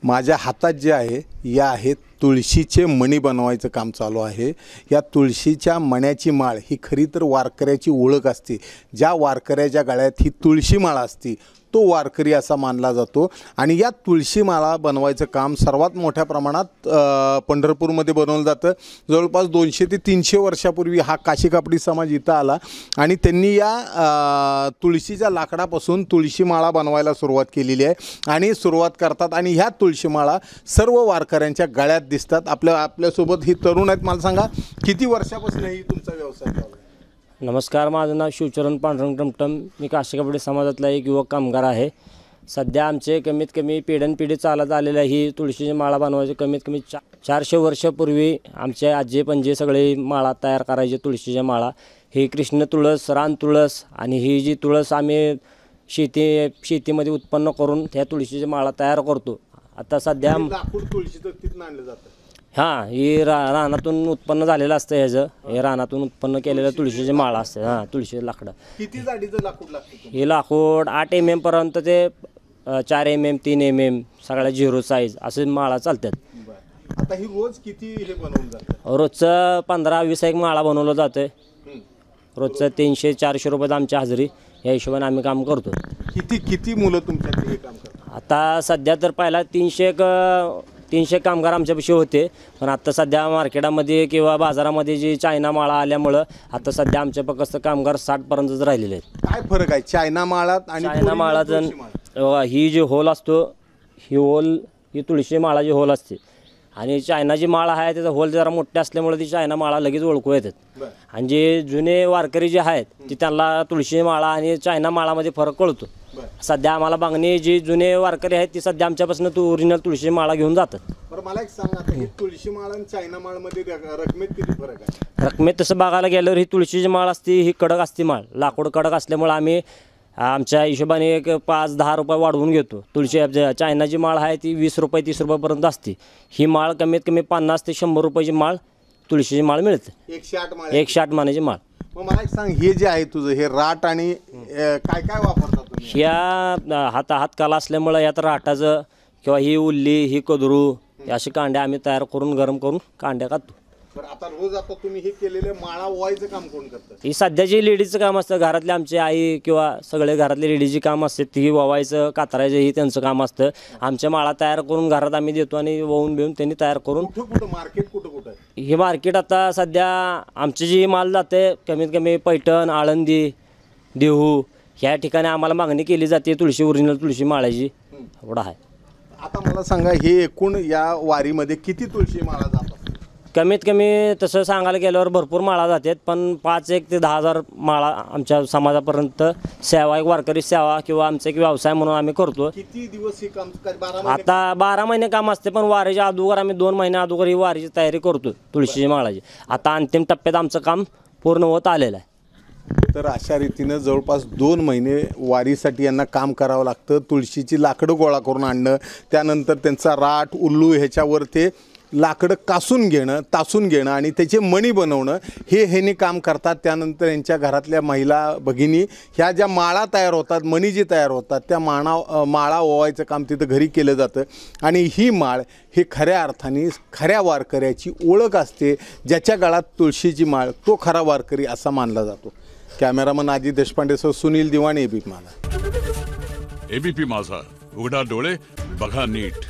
माझ्या हातात जे आहे या आहेत तुळशीचे मणी बनवायचं काम चालू आहे। या तुळशीच्या मण्याची माळ ही खरी तर वारकऱ्याची ओळख असते। ज्या वारकऱ्याच्या गळ्यात ही तुळशी माळ असते तो वारकरी असा मानला जातो। आणि या तुळशी माळा बनवायचं काम सर्वात मोठ्या प्रमाणात पंढरपूरमध्ये बनवलं जातं। जवळपास 200 ते 300 वर्षापूर्वी हा काशी कापडी समाज इथं आला आणि त्यांनी या तुळशीच्या लाकडापासून तुळशी माळा बनवायला सुरुवात केलेली आहे आणि सुरुवात करतात। आणि ह्या तुळशी माळा सर्व वारकऱ्यांच्या गळ्यात दिसतात। आपल्यासोबत ही तरुण आहेत। मला सांगा किती वर्षापासून ही तुमचा व्यवसाय चालू आहे? नमस्कार, माझं नाव शिवचरण पांडुरंग टमटम। मी काशी कापडी समाजातला एक युवक कामगार आहे। सध्या आमचे कमीत कमी पिढ्यानपिढी चालत आलेल्या ही तुळशीची माळा बनवायची कमीत कमी 400 वर्षापूर्वी आमचे आजी पणजे सगळे माळा तयार करायचे। तुळशीच्या माळा ही कृष्ण तुळस, रान तुळस आणि ही जी तुळस आम्ही शेतीमध्ये उत्पन्न करून त्या तुळशीची माळा तयार करतो। आता सध्या लाकूड तुळशीचं तिथून आणलं जातं। हां, ही रानातून उत्पन्न झालेलं असतं। ह्याचं हे रानातून उत्पन्न केलेलं तुळशीची माळा असते। हां, तुळशी लाकडं किती जाडीचं लाकूड लागतं? हे लाकूड 8 mm पर्यंत ते 4 mm 3 mm सगळ्या 0 साईज असे माळा चालतात। आता ही रोज किती हे बनवून जातं? रोजचं 15-20 एक माळा बनवलं जातं। रोजचं 300-400 रुपये आमची हजेरी, या हिशोबाने आम्ही काम करतो। किती मुलं तुमच्याकडे हे काम करतात? आता सध्या तर पहिला 300 कामगार आमच्यापाशी होते, पण आता सध्या मार्केटामध्ये किंवा बाजारामध्ये जी चायना माळा आल्यामुळं आता सध्या आमच्या फक्त कामगार 60 पर्यंतच राहिलेले आहेत। काय फरक आहे चायना माळात आणि चायना माळाचं ही जी होल असतो ही तुळशी माळा जी होल असते आणि चायनाची माळा आहे त्याचा होल जरा मोठे असल्यामुळे ती चायना माळा लगेच ओळखू येतात। आणि जे जुने वारकरी जे आहेत ती त्यांना तुळशी माळा आणि चायना माळामध्ये फरक कळतो। सध्या आम्हाला मागणी जी जुने वारकरी आहेत ती सध्या आमच्यापासून ओरिजिनल तुळशी माळा घेऊन जातात। बरं, मला एक सांगा, आता ही तुळशी माळ आणि चायना माळमध्ये रकमेत किती फरक आहे? रकमेत तसं बघायला गेल्यावर ही तुळशीची माळ असते ही कडक असते माळ, लाकूड कडक असल्यामुळे आम्ही आमच्या हिशोबाने एक 5-10 रुपये वाढवून घेतो। तुळशी चायनाची माळ आहे ती 20 रुपये 30 रुपयापर्यंत असते। ही माळ कमीत कमी 50 ते 100 रुपयाची माळ तुळशीची माळ मिळते। 108 मानेची माळ। मग मला एक सांग, हे जे आहे तुझं हे राट आणि काय काय वापरतात तुम्ही? ह्या हातकला असल्यामुळे यात राटाचं किंवा ही उल्ली ही कदरू अशी कांड्या आम्ही तयार करून गरम करून कांड्या काढतो। बरं, आता रोज आता तुम्ही हे केलेले माळा ओवायचं काम कोण करतं? ही सध्याची लेडीजचं काम असतं। घरातले आमची आई किंवा सगळे घरातले लेडीजची काम असते, ती ओवायचं कातरायचं ही त्यांचं काम असतं। आमच्या माळा तयार करून घरात आम्ही देतो आणि ओवून बिवून त्यांनी तयार करून। कुठं मार्केट कुठं आहे? हे मार्केट आता सध्या आमची जी माल जाते कमीत कमी पैठण, आळंदी, देहू ह्या ठिकाणी आम्हाला मागणी केली जाते तुळशी ओरिजिनल तुळशी माळाची। एवढा आहे। आता मला सांगा, हे एकूण या वारीमध्ये किती तुळशी माळा जातात? कमीत कमी तसं सांगायला गेल्यावर भरपूर माळा जातात, पण 5,000 ते 10,000 माळा आमच्या समाजापर्यंत सेवा, एक वारकरी सेवा किंवा आमचा एक व्यवसाय म्हणून आम्ही करतो। किती दिवस हे काम? आता 12 महिने काम असते, पण वारीच्या अगोदर आम्ही 2 महिने अगोदर ही वारीची तयारी करतो तुळशीची माळाची। आता अंतिम टप्प्यात आमचं काम पूर्ण होत आलेलं आहे। तर अशा रीतीनं जवळपास 2 महिने वारीसाठी यांना काम करावं लागतं। तुळशीची लाकडं गोळा करून आणणं, त्यानंतर त्यांचा राट उल्लू ह्याच्यावर ते लाकडं कासून घेणं, तासून घेणं आणि त्याचे मणी बनवणं हे काम करतात। त्यानंतर यांच्या घरातल्या महिला भगिनी ह्या ज्या माळा तयार होतात, मणी जे तयार होतात त्या माळा ओवायचं काम तिथं घरी केलं जातं। आणि ही माळ हे खऱ्या अर्थाने खऱ्या वारकऱ्याची ओळख असते। ज्याच्या गळात तुळशीची माळ तो खरा वारकरी असा मानला जातो। कॅमेरामन अजित देशपांडेसह सुनील दिवाणे, एबीपी माझा। एबीपी माझा, उघडा डोळे बघा नीट।